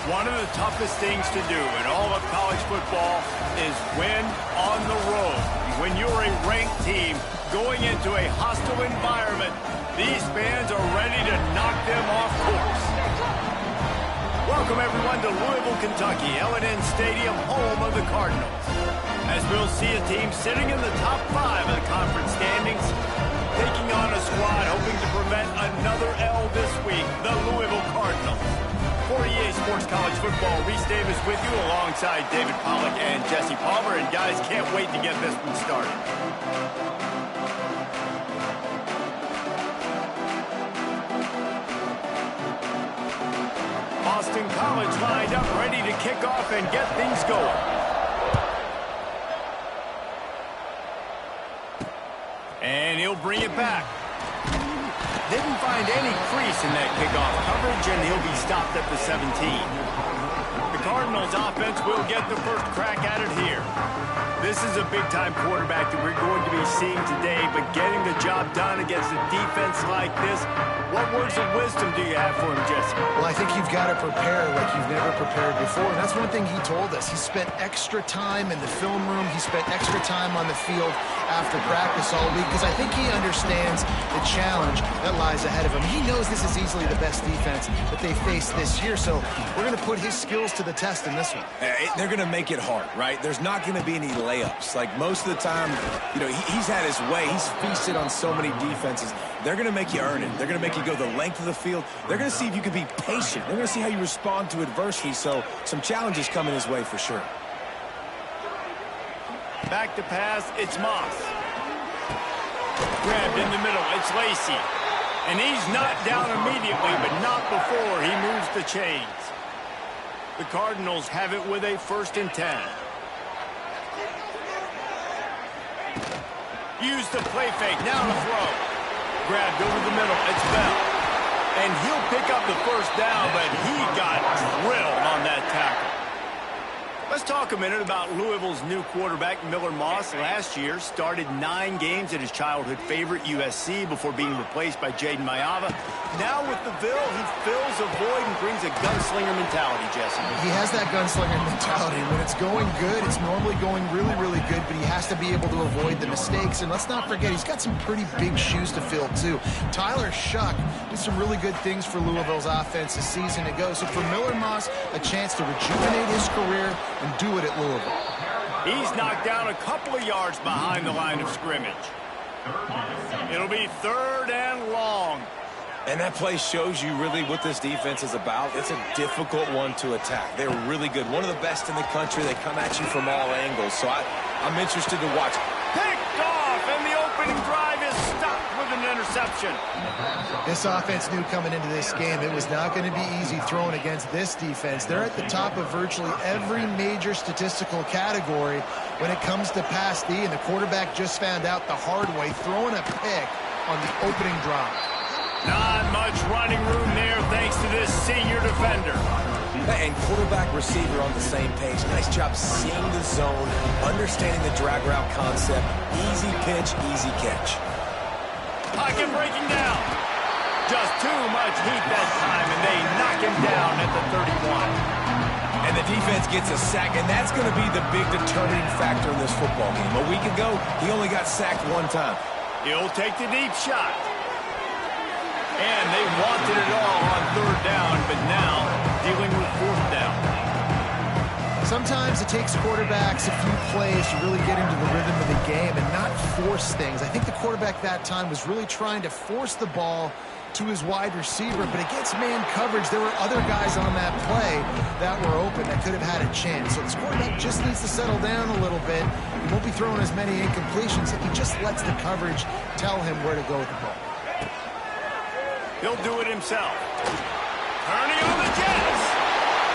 One of the toughest things to do in all of college football is win on the road. When you're a ranked team going into a hostile environment, these fans are ready to knock them off course. Welcome, everyone, to Louisville, Kentucky, L&N Stadium, home of the Cardinals. As we'll see a team sitting in the top 5 of the conference standings, taking on a squad hoping to prevent another L this week, the Louisville Cardinals. For EA Sports College Football, Reese Davis with you alongside David Pollack and Jesse Palmer. And guys, can't wait to get this one started. Boston College lined up, ready to kick off and get things going. And he'll bring it back. Didn't find any crease in that kickoff coverage, and he'll be stopped at the 17. The Cardinals offense will get the first crack at it here. This is a big-time quarterback that we're going to be seeing today, but getting the job done against a defense like this, what words of wisdom do you have for him, Jesse? Well, I think you've got to prepare like you've never prepared before, and that's one thing he told us. He spent extra time in the film room. He spent extra time on the field after practice all week because I think he understands the challenge that lies ahead of him. He knows this is easily the best defense that they face this year, so we're going to put his skills to the test in this one. They're going to make it hard, right? There's not going to be any layups. Like most of the time, you know, he's had his way. He's feasted on so many defenses. They're going to make you earn it. They're going to make you go the length of the field. They're going to see if you can be patient. They're going to see how you respond to adversity. So some challenges coming his way for sure. Back to pass, it's Moss. Grabbed in the middle, it's Lacey. And he's knocked down immediately, but not before he moves the chains. The Cardinals have it with a 1st and 10. Use the play fake, now to throw. Grabbed over the middle, it's Bell. And he'll pick up the first down, but he got drilled on that tackle. Let's talk a minute about Louisville's new quarterback, Miller Moss. Last year, started 9 games at his childhood favorite, USC, before being replaced by Jaden Mayava. Now with the Ville, he fills a void and brings a gunslinger mentality, Jesse. He has that gunslinger mentality. When it's going good, it's normally going really, really good, but he has to be able to avoid the mistakes. And let's not forget, he's got some pretty big shoes to fill, too. Tyler Shuck did some really good things for Louisville's offense this season ago. So for Miller Moss, a chance to rejuvenate his career and do it at Louisville. He's knocked down a couple of yards behind the line of scrimmage. It'll be 3rd and long. And that play shows you really what this defense is about. It's a difficult one to attack. They're really good. One of the best in the country. They come at you from all angles. So I'm interested to watch. Picked off, and the opening drive is stopped with an interception. This offense knew coming into this game it was not going to be easy throwing against this defense. They're at the top of virtually every major statistical category when it comes to pass D, and the quarterback just found out the hard way, throwing a pick on the opening drive. Not much running room there thanks to this senior defender. And quarterback receiver on the same page. Nice job seeing the zone, understanding the drag route concept. Easy pitch, easy catch. Pocket breaking down. Just too much heat that time, and they knock him down at the 31. And the defense gets a sack, and that's going to be the big determining factor in this football game. A week ago, he only got sacked 1 time. He'll take the deep shot. And they wanted it all on 3rd down, but now dealing with 4th down. Sometimes it takes quarterbacks a few plays to really get into the rhythm of the game and not force things. I think the quarterback that time was really trying to force the ball to his wide receiver, but against man coverage, there were other guys on that play that were open that could have had a chance. So this quarterback just needs to settle down a little bit. He won't be throwing as many incompletions if he just lets the coverage tell him where to go with the ball. He'll do it himself. Turning on the Jets.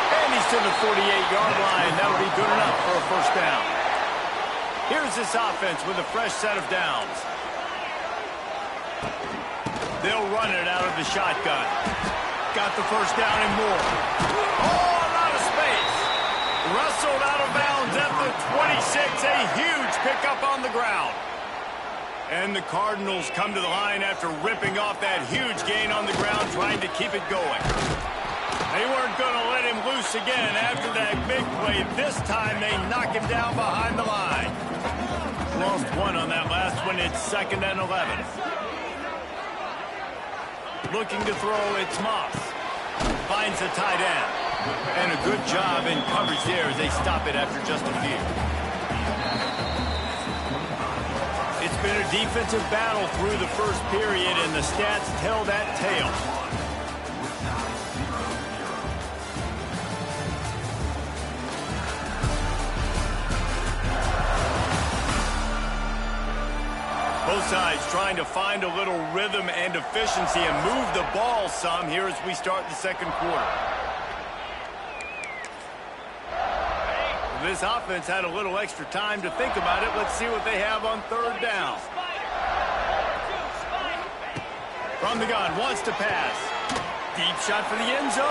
And he's to the 48-yard line. That'll be good enough for a 1st down. Here's this offense with a fresh set of downs. They'll run it out of the shotgun. Got the 1st down and more. Oh, a lot of space. Wrestled out of bounds at the 26. A huge pickup on the ground. And the Cardinals come to the line after ripping off that huge gain on the ground, trying to keep it going. They weren't going to let him loose again after that big play. This time they knock him down behind the line. Lost one on that last one. It's 2nd and 11. Looking to throw, it's Moss. Finds the tight end. And a good job in coverage there as they stop it after just a few. It's been a defensive battle through the first period, and the stats tell that tale. Both sides trying to find a little rhythm and efficiency and move the ball some here as we start the second quarter. This offense had a little extra time to think about it. Let's see what they have on 3rd down. From the gun, wants to pass. Deep shot for the end zone.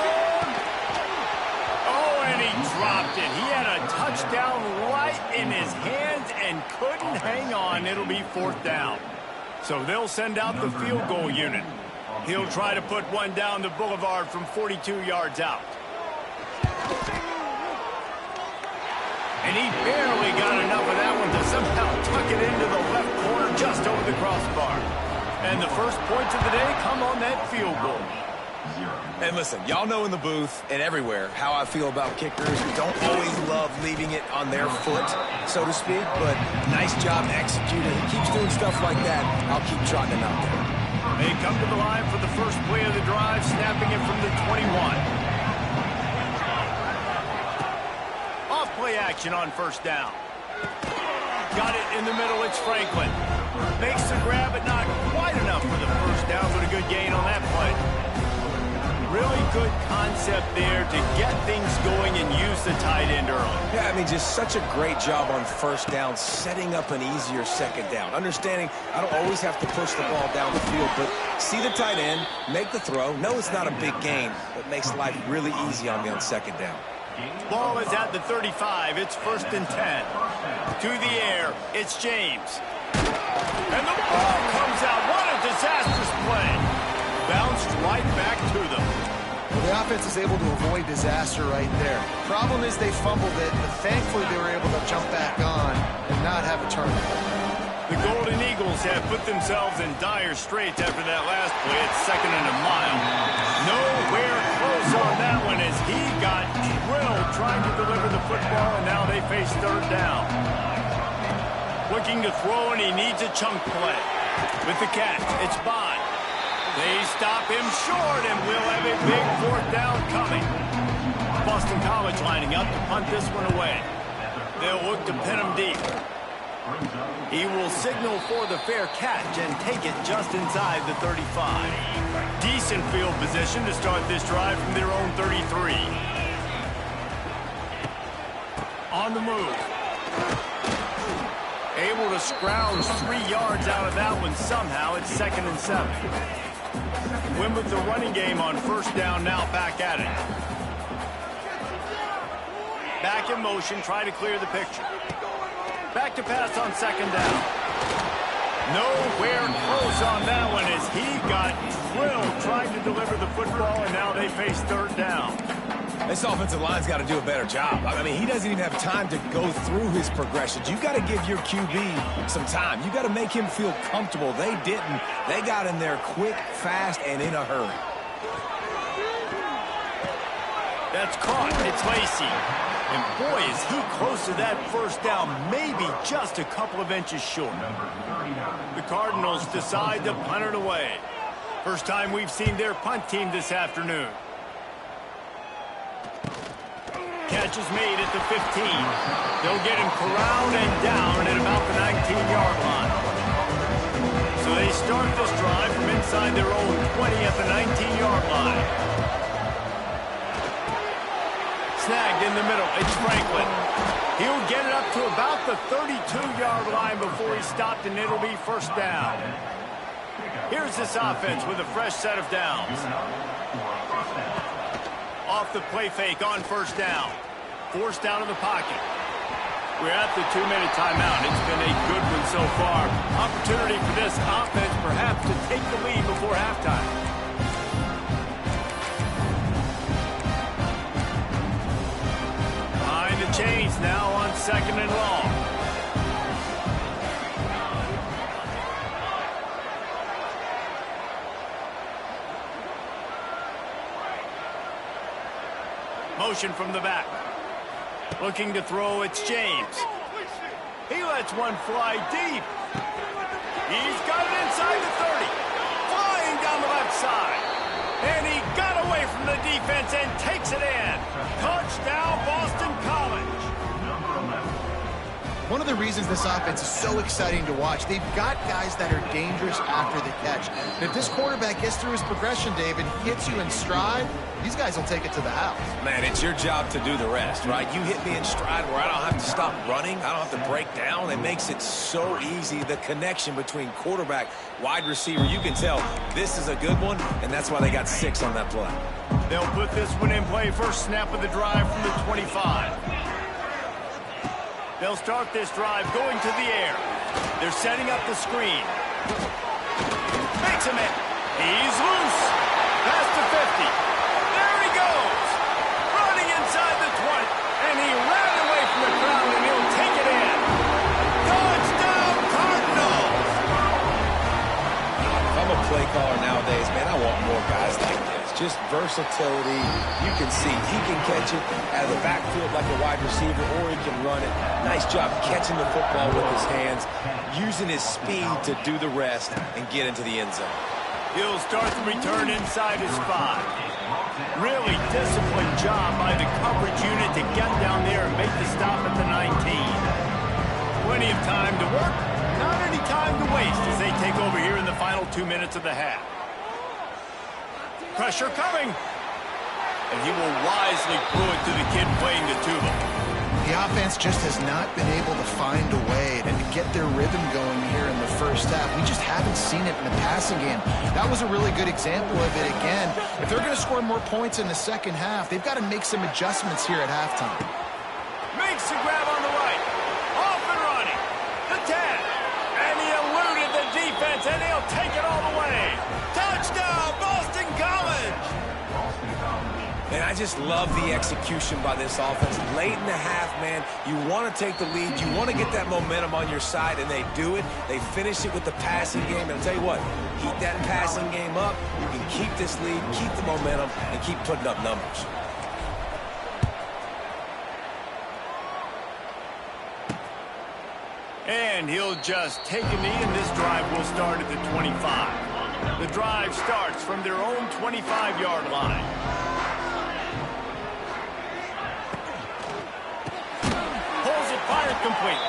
Oh, and he dropped it. He had a touchdown right in his hands and couldn't hang on. It'll be 4th down. So they'll send out the field goal unit. He'll try to put one down the boulevard from 42 yards out. And he barely got enough of that one to somehow tuck it into the left corner just over the crossbar. And the first points of the day come on that field goal. And listen, y'all know in the booth and everywhere how I feel about kickers. Don't always love leaving it on their foot, so to speak, but nice job executing. He keeps doing stuff like that. I'll keep trotting him out there. They come to the line for the first play of the drive, snapping it from the 21. Play action on 1st down. Got it in the middle. It's Franklin. Makes the grab, but not quite enough for the 1st down, but a good gain on that play. Really good concept there to get things going and use the tight end early. Yeah, I mean, just such a great job on 1st down, setting up an easier 2nd down. Understanding I don't always have to push the ball down the field, but see the tight end, make the throw. No, it's not a big gain, but makes life really easy on me on 2nd down. Ball is at the 35. It's 1st and 10. To the air. It's James. And the ball comes out. What a disastrous play. Bounced right back to them. Well, the offense is able to avoid disaster right there. Problem is they fumbled it, but thankfully they were able to jump back on and not have a turnover. The Golden Eagles have put themselves in dire straits after that last play. It's 2nd and a mile. Nowhere close on that one as he got drilled trying to deliver the football, and now they face 3rd down. Looking to throw, and he needs a chunk play. With the catch, it's Bond. They stop him short, and we'll have a big 4th down coming. Boston College lining up to punt this one away. They'll look to pin him deep. He will signal for the fair catch and take it just inside the 35. Decent field position to start this drive from their own 33. On the move. Able to scrounge 3 yards out of that one somehow. It's 2nd and 7. Win with the running game on 1st down, now back at it. Back in motion, try to clear the picture. Back to pass on 2nd down. Nowhere close on that one as he got drilled trying to deliver the football, and now they face 3rd down. This offensive line's got to do a better job. I mean, he doesn't even have time to go through his progressions. You've got to give your QB some time. You've got to make him feel comfortable. They didn't. They got in there quick, fast, and in a hurry. That's caught. It's Lacey. And boy, is he close to that 1st down, maybe just a couple of inches short. The Cardinals decide to punt it away. First time we've seen their punt team this afternoon. Catch is made at the 15. They'll get him corralled and down at about the 19-yard line. So they start this drive from inside their own 20 at the 19-yard line. Snagged in the middle. It's Franklin. He'll get it up to about the 32-yard line before he's stopped, and it'll be 1st down. Here's this offense with a fresh set of downs. Off the play fake on 1st down. Forced out of the pocket. We're at the 2-minute timeout. It's been a good one so far. Opportunity for this offense perhaps to take the lead before halftime. change now on 2nd and long. Motion from the back. Looking to throw, it's James. He lets one fly deep. He's got it inside the 30. Flying down the left side. And he got away from the defense and takes it in. Touchdown, Boston College. One of the reasons this offense is so exciting to watch, they've got guys that are dangerous after the catch. And if this quarterback gets through his progression, David, hits you in stride, these guys will take it to the house. Man, it's your job to do the rest, right? You hit me in stride where I don't have to stop running. I don't have to break down. It makes it so easy, the connection between quarterback, wide receiver. You can tell this is a good one, and that's why they got 6 on that play. They'll put this one in play. First snap of the drive from the 25. They'll start this drive going to the air. They're setting up the screen. Makes him in. He's loose. Past the 50. There he goes. Running inside the 20. And he ran away from the crowd, and he'll take it in. Touchdown, Cardinals. If I'm a play caller nowadays, man, I want more guys like this. Just versatility. You can see he can catch it out of the backfield like a wide receiver, or he can run it. Nice job catching the football with his hands, using his speed to do the rest and get into the end zone. He'll start the return inside his 5. Really disciplined job by the coverage unit to get down there and make the stop at the 19. Plenty of time to work, not any time to waste as they take over here in the final 2 minutes of the half. Pressure coming. And he will wisely throw it to the kid playing the tuba. The offense just has not been able to find a way to get their rhythm going here in the first half. We just haven't seen it in the passing game. That was a really good example of it again. If they're going to score more points in the second half, they've got to make some adjustments here at halftime. Makes the grab on the right. Off and running. The 10. And he eluded the defense, and he'll take it all the way. Touchdown, Boston College. And I just love the execution by this offense. Late in the half, man, you want to take the lead. You want to get that momentum on your side, and they do it. They finish it with the passing game. And I'll tell you what, keep that passing game up. You can keep this lead, keep the momentum, and keep putting up numbers. And he'll just take a knee, and this drive will start at the 25. The drive starts from their own 25-yard line. Fired complete.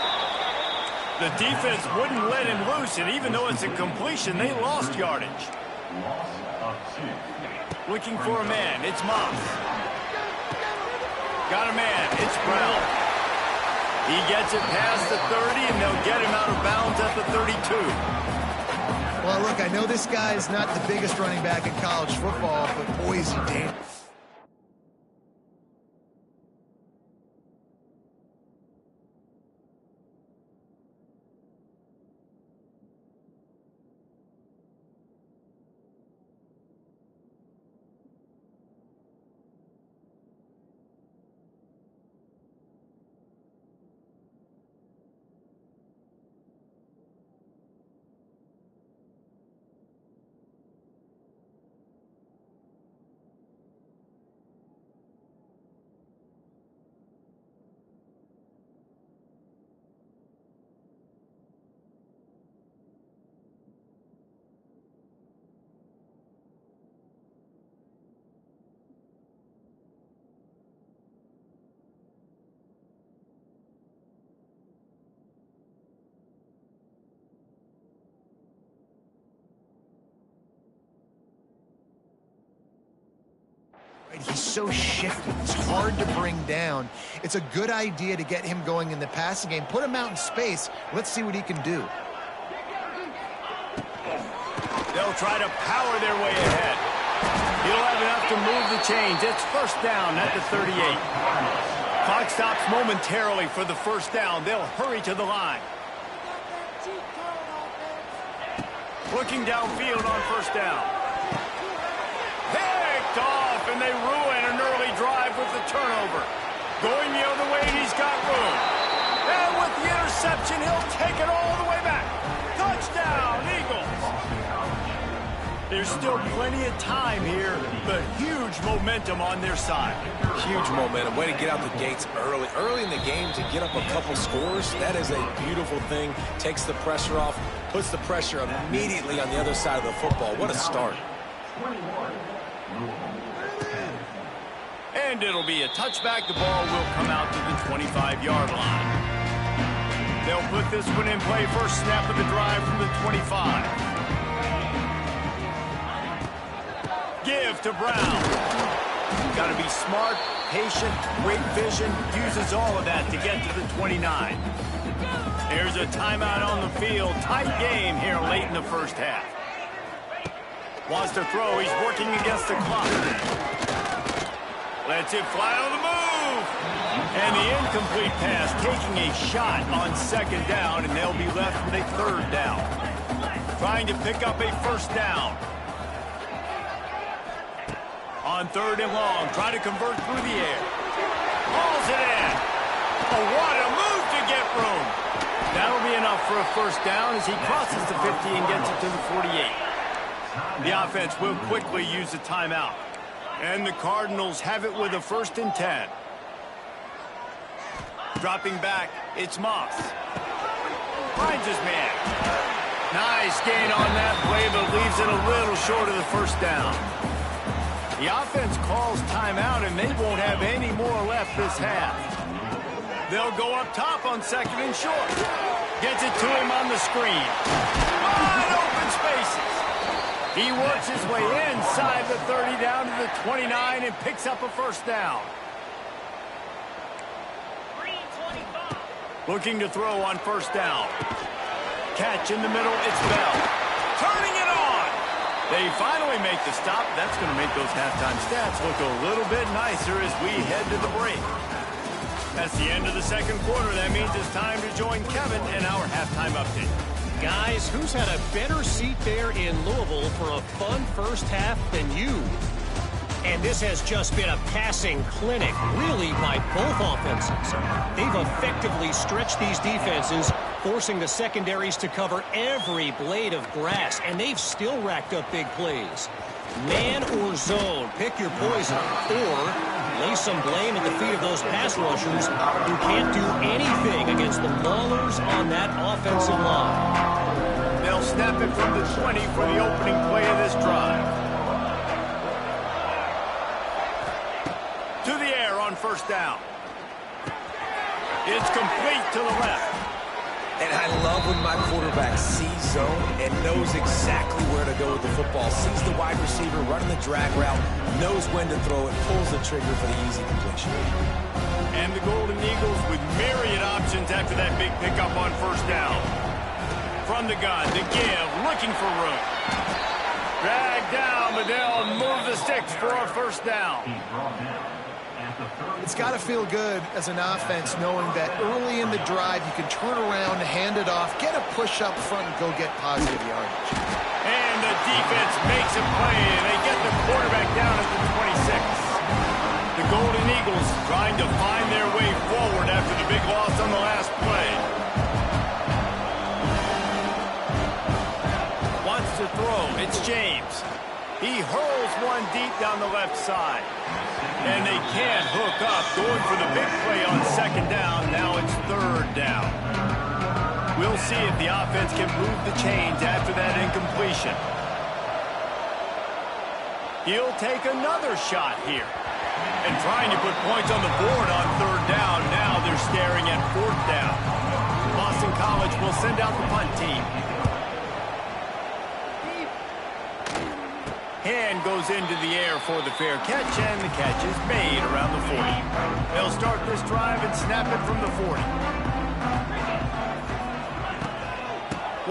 The defense wouldn't let him loose, and even though it's a completion, they lost yardage. Looking for a man. It's Moss. Got a man. It's Brown. He gets it past the 30, and they'll get him out of bounds at the 32. Well, look, I know this guy is not the biggest running back in college football, but boy, is he dangerous. He's so shifty. It's hard to bring down. It's a good idea to get him going in the passing game. Put him out in space. Let's see what he can do. They'll try to power their way ahead. He'll have enough to move the chains. It's first down at the 38. Clock stops momentarily for the first down. They'll hurry to the line. Looking downfield on first down. Picked off, and they ruin an early drive with the turnover. Going the other way, and he's got reception. He'll take it all the way back. Touchdown, Eagles. There's still plenty of time here, but huge momentum on their side. Huge momentum. Way to get out the gates early. Early in the game to get up a couple scores, that is a beautiful thing. Takes the pressure off, puts the pressure immediately on the other side of the football. What a start. And it'll be a touchback. The ball will come out to the 25-yard line. They'll put this one in play. First snap of the drive from the 25. Give to Brown. Got to be smart, patient, great vision. Uses all of that to get to the 29. Here's a timeout on the field. Tight game here late in the first half. Wants to throw. He's working against the clock. Lets it fly on the move. And the incomplete pass taking a shot on second down, and they'll be left with a third down. Trying to pick up a first down. On third and long, trying to convert through the air. Hauls it in. Oh, what a move to get room. That'll be enough for a first down as he crosses the 50 and gets it to the 48. The offense will quickly use a timeout. And the Cardinals have it with a 1st and 10. Dropping back, it's Moss. Finds his man. Nice gain on that play, but leaves it a little short of the first down. The offense calls timeout, and they won't have any more left this half. They'll go up top on 2nd and short. Gets it to him on the screen. Wide open spaces. He works his way inside the 30 down to the 29 and picks up a first down. Looking to throw on first down. Catch in the middle, it's Bell. Turning it on. They finally make the stop. That's going to make those halftime stats look a little bit nicer as we head to the break. That's the end of the second quarter. That means it's time to join Kevin in our halftime update. Guys, who's had a better seat there in Louisville for a fun first half than you? And this has just been a passing clinic, really, by both offenses. They've effectively stretched these defenses, forcing the secondaries to cover every blade of grass, and they've still racked up big plays. Man or zone, pick your poison, or lay some blame at the feet of those pass rushers who can't do anything against the maulers on that offensive line. They'll snap it from the 20 for the opening play of this drive. To the air on first down. It's complete to the left. And I love when my quarterback sees zone and knows exactly where to go with the football. Sees the wide receiver running the drag route, knows when to throw it, pulls the trigger for the easy completion. And the Golden Eagles with myriad options after that big pickup on first down. From the gun, the give, looking for room. Drag down, but they'll move the sticks for a first down. It's got to feel good as an offense knowing that early in the drive you can turn around, hand it off, get a push up front, and go get positive yardage. And the defense makes a play, and they get the quarterback down at the 26. The Golden Eagles trying to find their way forward after the big loss on the last play. Wants to throw. It's James. He hurls one deep down the left side. And they can't hook up. Going for the big play on second down. Now it's third down. We'll see if the offense can move the chains after that incompletion. He'll take another shot here. And trying to put points on the board on third down. Now they're staring at fourth down. Boston College will send out the punt team. Hand goes into the air for the fair catch, and the catch is made around the 40. They'll start this drive and snap it from the 40.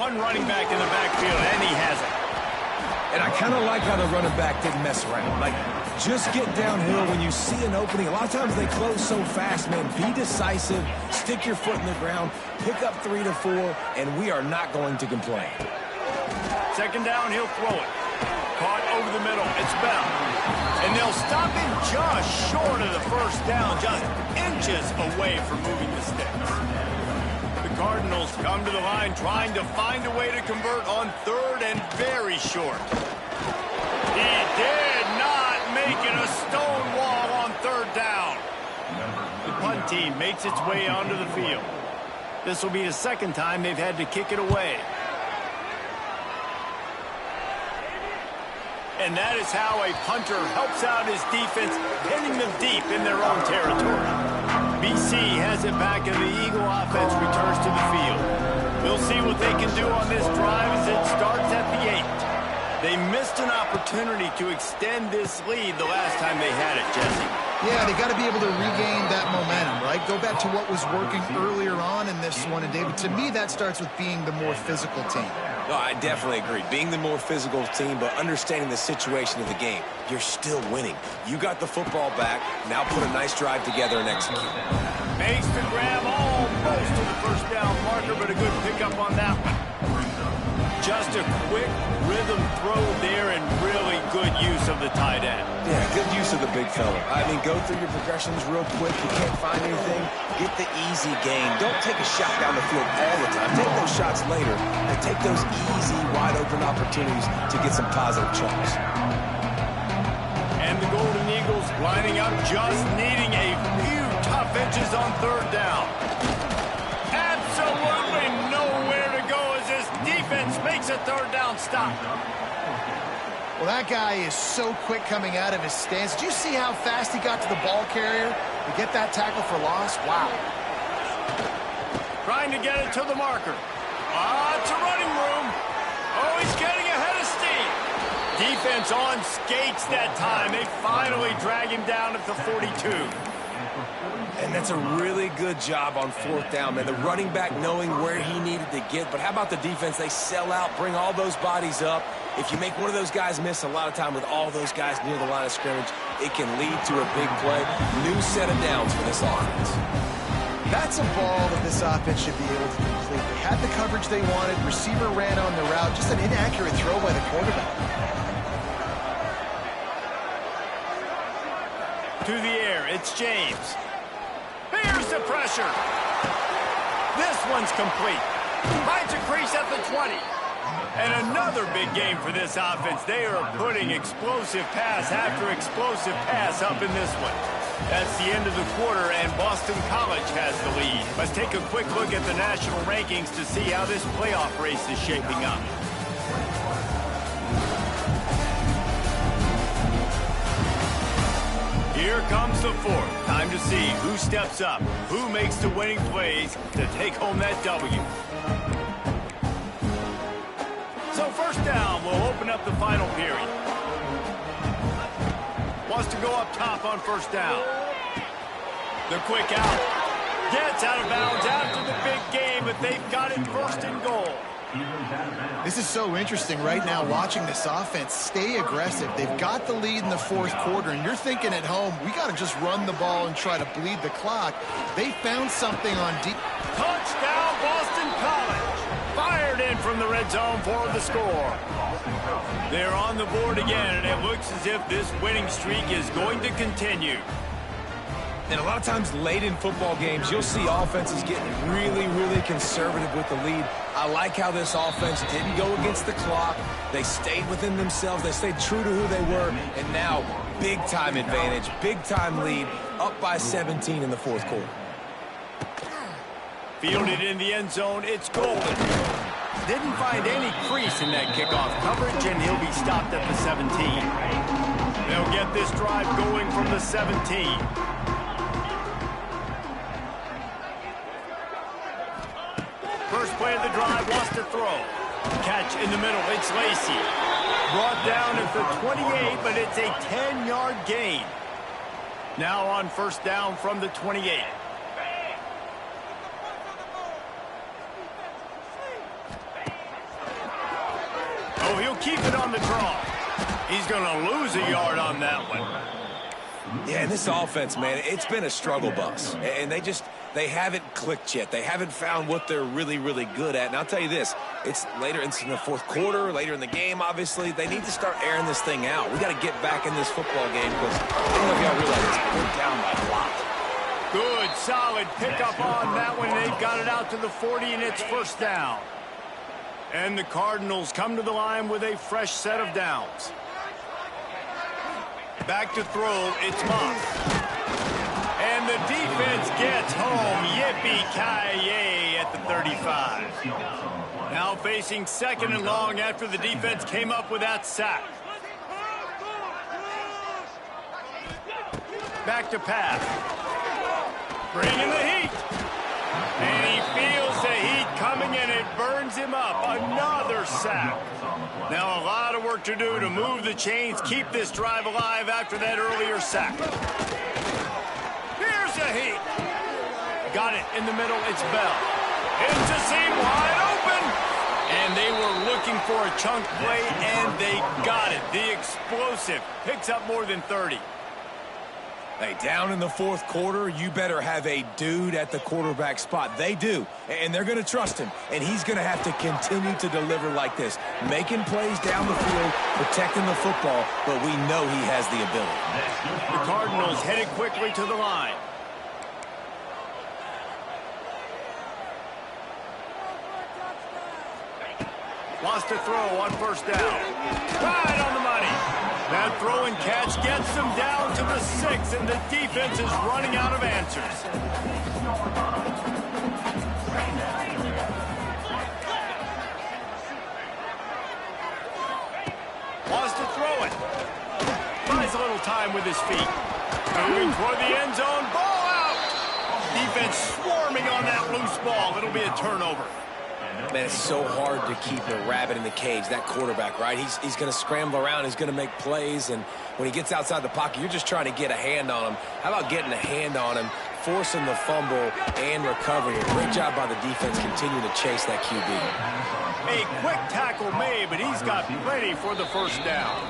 One running back in the backfield, and he has it. And I kind of like how the running back didn't mess around. Like, just get downhill when you see an opening. A lot of times they close so fast, man. Be decisive, stick your foot in the ground, pick up 3 to 4, and we are not going to complain. Second down, he'll throw it. Caught over the middle. It's Bell. And they'll stop him just short of the first down, just inches away from moving the sticks. The Cardinals come to the line trying to find a way to convert on third and very short. He did not make it a stone wall on third down. The punt team makes its way onto the field. This will be the second time they've had to kick it away. And that is how a punter helps out his defense, hitting them deep in their own territory. BC has it back, and the Eagle offense returns to the field. We'll see what they can do on this drive as it starts at the 8. They missed an opportunity to extend this lead the last time they had it, Jesse. Yeah, they got to be able to regain that momentum, right? Go back to what was working earlier on in this one. And, David, to me, that starts with being the more physical team. No, I definitely agree. Being the more physical team, but understanding the situation of the game. You're still winning. You got the football back. Now put a nice drive together and execute. Makes the grab almost to the first down marker, but a good pickup on that one. Just a quick rhythm throw there and really good use of the tight end. Yeah, good use of the big fella. I mean, go through your progressions real quick. You can't find anything. Get the easy gain. Don't take a shot down the field all the time. Take those shots later and take those easy, wide-open opportunities to get some positive chunks. And the Golden Eagles lining up, just needing a few tough inches on third down. Absolutely nowhere to go as this defense makes a third down stop. Well, that guy is so quick coming out of his stance. Did you see how fast he got to the ball carrier to get that tackle for loss? Wow. Trying to get it to the marker. It's a running room. Oh, he's getting ahead of steam. Defense on skates that time. They finally drag him down at the 42. And that's a really good job on fourth down, man. The running back knowing where he needed to get. But how about the defense? They sell out, bring all those bodies up. If you make one of those guys miss, a lot of time with all those guys near the line of scrimmage, it can lead to a big play. New set of downs for this offense. That's a ball that this offense should be able to complete. They had the coverage they wanted. Receiver ran on the route. Just an inaccurate throw by the quarterback. To the air, it's James. Here's the pressure. This one's complete. Finds a crease at the 20. And another big game for this offense. They are putting explosive pass after explosive pass up in this one. That's the end of the quarter, and Boston College has the lead. Let's take a quick look at the national rankings to see how this playoff race is shaping up. Here comes the fourth. Time to see who steps up, who makes the winning plays to take home that W. So first down, we'll open up the final period. Wants to go up top on first down. The quick out. Gets out of bounds after the big game, but they've got it first and goal. This is so interesting right now watching this offense stay aggressive. They've got the lead in the fourth quarter, and you're thinking at home, we got to just run the ball and try to bleed the clock. They found something on deep. Touchdown, Boston College. Fired in from the red zone for the score. They're on the board again, and it looks as if this winning streak is going to continue. And a lot of times late in football games, you'll see offenses getting really, really conservative with the lead. I like how this offense didn't go against the clock. They stayed within themselves. They stayed true to who they were. And now, big-time advantage, big-time lead, up by 17 in the fourth quarter. Fielded in the end zone, it's Golden. Didn't find any crease in that kickoff coverage, and he'll be stopped at the 17. They'll get this drive going from the 17. First play of the drive, wants to throw. Catch in the middle, it's Lacey. Brought down at the 28, but it's a 10-yard gain. Now on first down from the 28. Oh, he'll keep it on the draw. He's going to lose a yard on that one. Yeah, and this offense, man, it's been a struggle bus. And they haven't clicked yet. They haven't found what they're really, really good at. And I'll tell you this, it's in the fourth quarter, later in the game, obviously. They need to start airing this thing out. We got to get back in this football game because I don't know if y'all realize this, but we're down by a lot. Good, solid pickup on that one. They've got it out to the 40, and it's first down. And the Cardinals come to the line with a fresh set of downs. Back to throw, it's Moss. And the defense gets home. Yippee-ki-yay at the 35. Now facing second and long after the defense came up with that sack. Back to pass. Bringing the heat. And he feels the heat coming, and it burns him up. Another sack. Now a lot of work to do to move the chains, keep this drive alive after that earlier sack. Here's the heat. Got it in the middle. It's Bell. Into seam, wide open. And they were looking for a chunk play, and they got it. The explosive picks up more than 30. Hey, down in the fourth quarter, you better have a dude at the quarterback spot. They do, and they're going to trust him, and he's going to have to continue to deliver like this, making plays down the field, protecting the football, but we know he has the ability. The Cardinals headed quickly to the line. Wants to throw on first down. Right on the money. That throw and catch gets them down to the 6, and the defense is running out of answers. Wants to throw it. Buys a little time with his feet. Moving toward the end zone. Ball out. Defense swarming on that loose ball. It'll be a turnover. Man, it's so hard to keep a rabbit in the cage, that quarterback, right? He's going to scramble around. He's going to make plays, and when he gets outside the pocket, you're just trying to get a hand on him. How about getting a hand on him, forcing the fumble, and recovering? Great job by the defense continuing to chase that QB. A quick tackle made, but he's got plenty for the first down.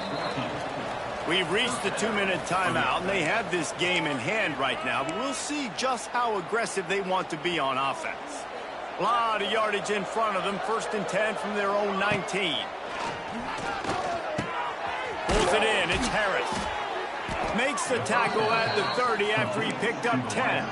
We've reached the 2-minute timeout, and they have this game in hand right now, but we'll see just how aggressive they want to be on offense. A lot of yardage in front of them. 1st and 10 from their own 19. Pulls it in. It's Harris. Makes the tackle at the 30 after he picked up 10.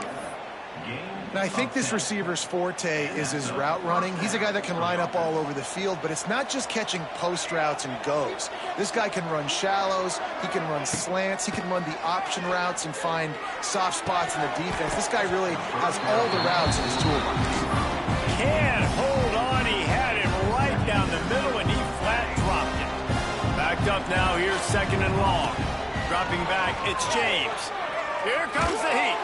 Now, I think this receiver's forte is his route running. He's a guy that can line up all over the field, but it's not just catching post routes and goes. This guy can run shallows. He can run slants. He can run the option routes and find soft spots in the defense. This guy really has all the routes in his toolbox. Can't hold on. He had it right down the middle, and he flat dropped it. Backed up now. Here's 2nd and long. Dropping back, it's James. Here comes the heat.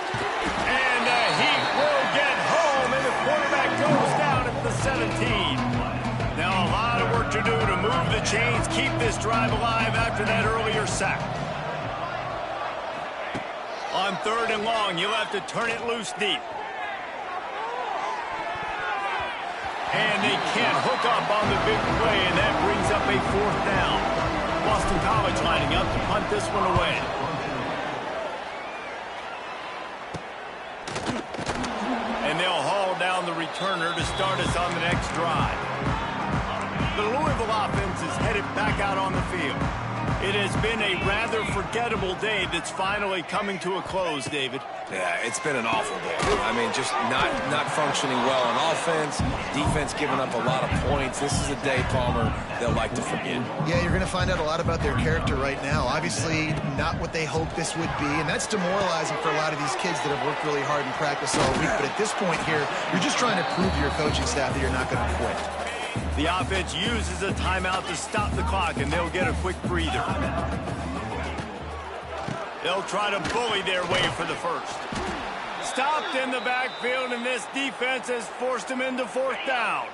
And the heat will get home, and the quarterback goes down at the 17. Now a lot of work to do to move the chains, keep this drive alive after that earlier sack. On 3rd and long, you'll have to turn it loose deep. And they can't hook up on the big play, and that brings up a 4th down. Boston College lining up to punt this one away. And they'll haul down the returner to start us on the next drive. The Louisville offense is headed back out on the field. It has been a rather forgettable day that's finally coming to a close, David. Yeah, it's been an awful day. I mean, just not functioning well on offense, defense giving up a lot of points. This is a day, Palmer, they'll like to forget. Yeah, you're going to find out a lot about their character right now. Obviously, not what they hoped this would be, and that's demoralizing for a lot of these kids that have worked really hard in practice all week. But at this point here, you're just trying to prove to your coaching staff that you're not going to quit. The offense uses a timeout to stop the clock, and they'll get a quick breather. They'll try to bully their way for the first. Stopped in the backfield, and this defense has forced them into 4th down.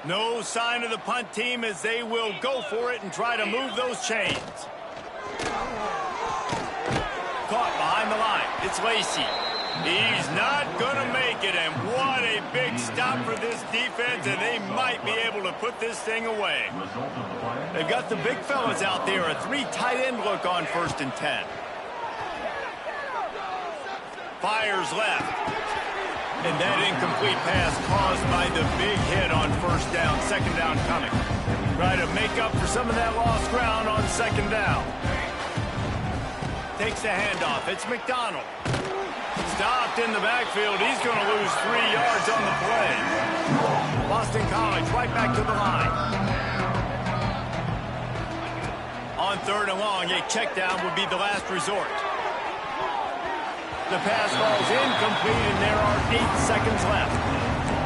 No sign of the punt team as they will go for it and try to move those chains. Caught behind the line. It's Lacey. He's not going to make it, and what a big stop for this defense, and they might be able to put this thing away. They've got the big fellas out there, a 3 tight end look on 1st and 10. Fires left. And that incomplete pass caused by the big hit on 1st down, 2nd down coming. Try to make up for some of that lost ground on 2nd down. Takes the handoff. It's McDonald. stopped in the backfield. He's going to lose 3 yards on the play. Boston College right back to the line. On 3rd and long, a check down would be the last resort. The pass falls incomplete, and there are 8 seconds left.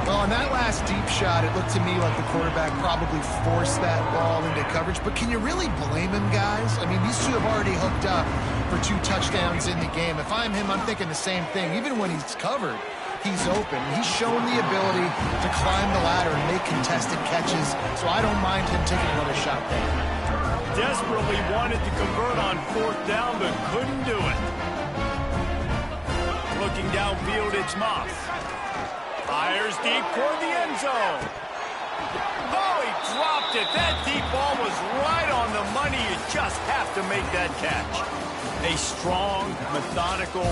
Well, on that last deep shot, it looked to me like the quarterback probably forced that ball into coverage. But can you really blame him, guys? I mean, these two have already hooked up for 2 touchdowns in the game. If I'm him, I'm thinking the same thing. Even when he's covered, he's open. He's shown the ability to climb the ladder and make contested catches, so I don't mind him taking another shot there. Desperately wanted to convert on 4th down, but couldn't do it. Looking downfield, it's Moss. Fires deep toward the end zone. Oh, he dropped it. That deep ball was right on the money. You just have to make that catch. A strong, methodical,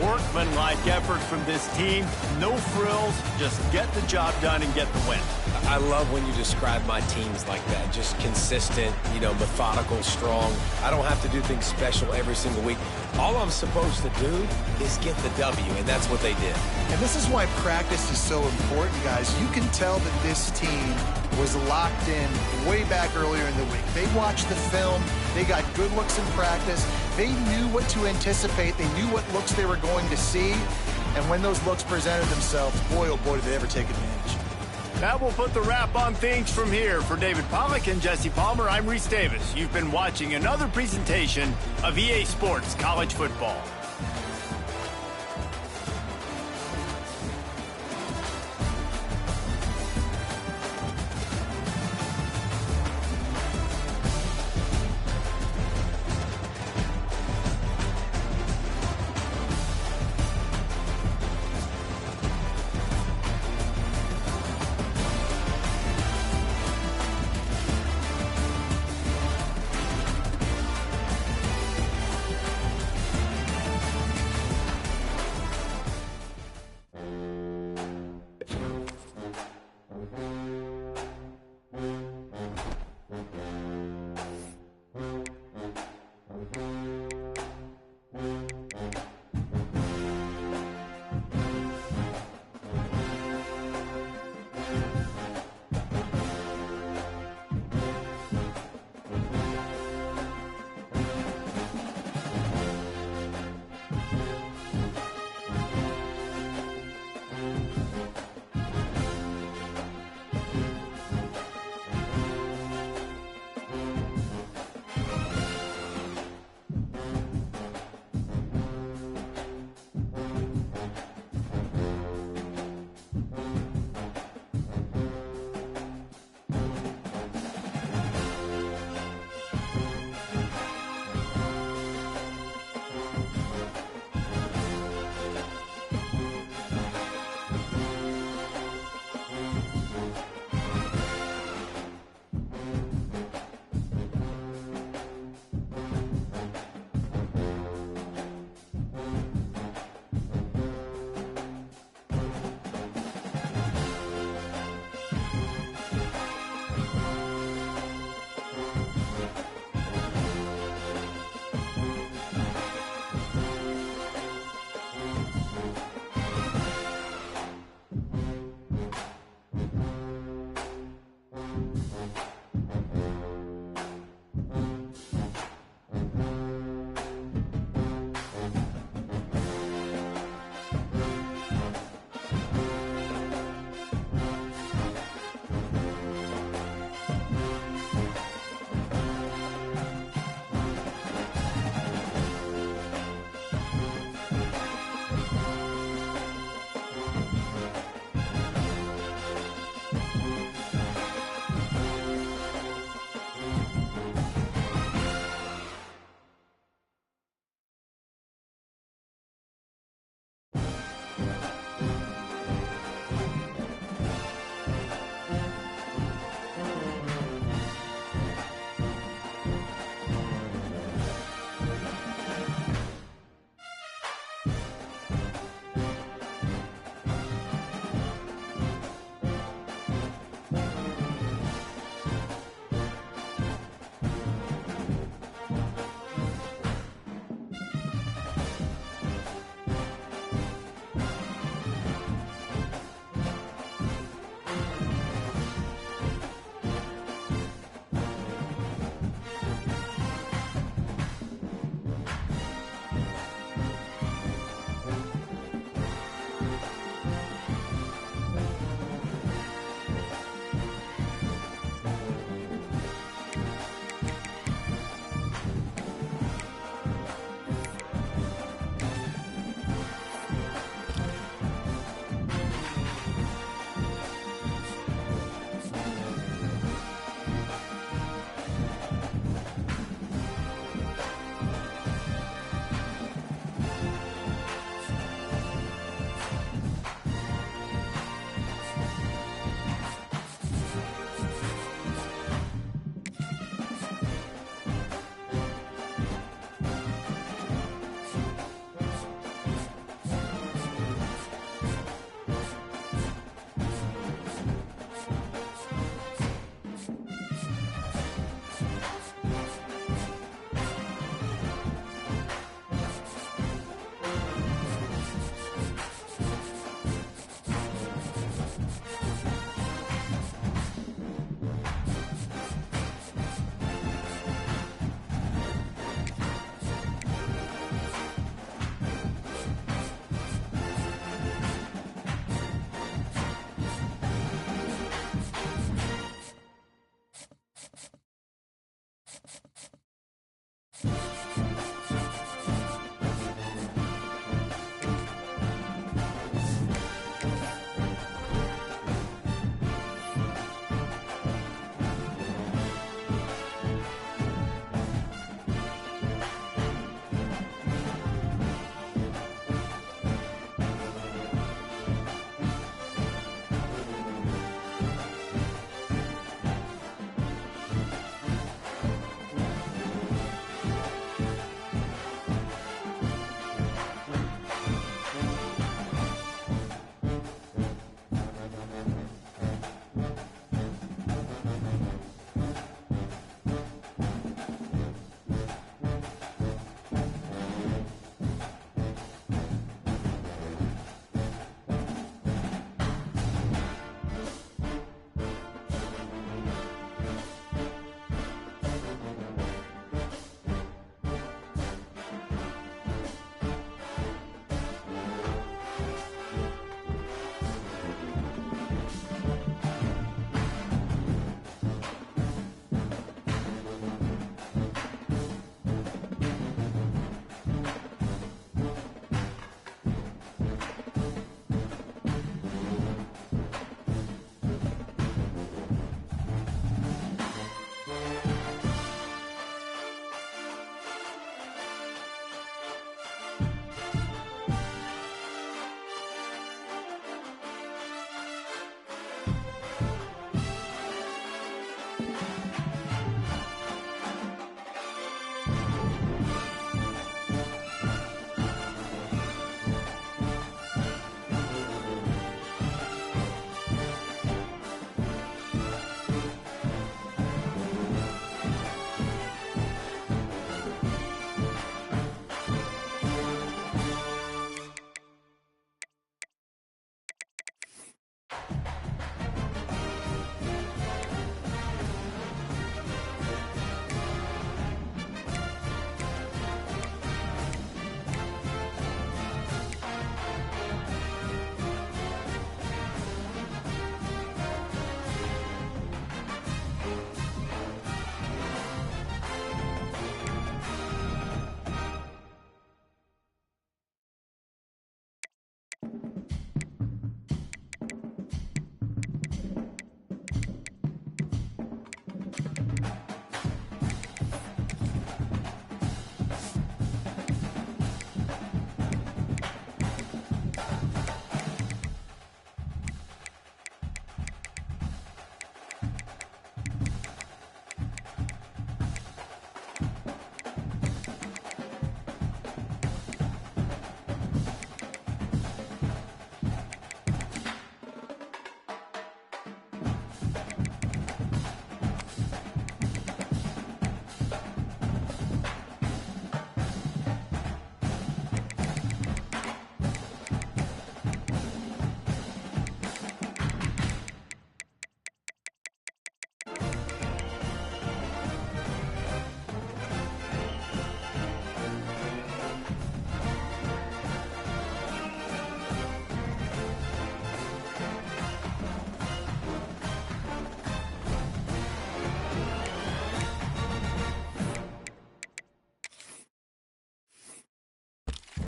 workmanlike effort from this team. No frills, just get the job done and get the win. I love when you describe my teams like that. Just consistent, methodical, strong. I don't have to do things special every single week. All I'm supposed to do is get the W, and that's what they did. And this is why practice is so important, guys. You can tell that this team was locked in way back earlier in the week. They watched the film. They got good looks in practice. They knew what to anticipate. They knew what looks they were going to see. And when those looks presented themselves, boy, oh boy, did they ever take advantage. That will put the wrap on things from here. For David Pollack and Jesse Palmer, I'm Reese Davis. You've been watching another presentation of EA Sports College Football.